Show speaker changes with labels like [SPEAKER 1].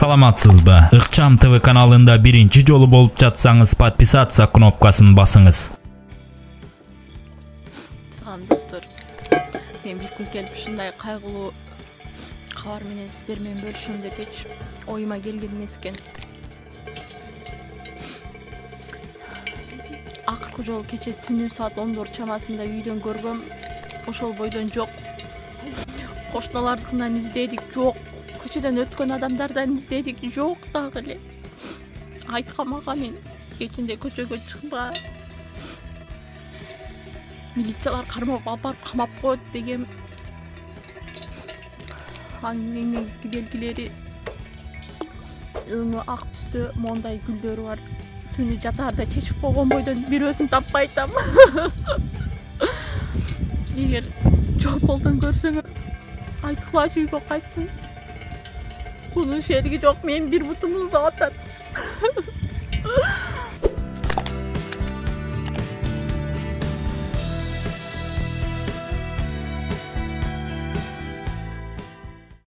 [SPEAKER 1] Саламатсызбы? Ыкчам ТВ каналында биринчи жолу болуп жатсаңыз, подписаться кнопкасын басыңыз.
[SPEAKER 2] Салам достор. Мен бир күн келип ушундай кайгылуу кабар менен сиздер менен бөлүшөм деп эч оюма келген эмес экен. Акыркы жолу кече түнү саат 14 чамасында үйдөн көргөм. Ошол бойдон жок. Кошуналардыкынан издедик, жок. Көчөдөн өткөн адамдардан издедик, жок дагы эле. Айткам ага мен кечинде көчөгө чыкпа. Милициялар кармап алып барып камап коет деген. Анын эң негизги белгилери өңү ак түстө, мондай гүлдөрү бар. Түнү жатаарда чечип койгон бойдон бирөөсүн таппай атам. Эгер жолдон көрсөң айткылачы үйгө кайтсын. Bunun şergi çok, men bir butumuz da atar.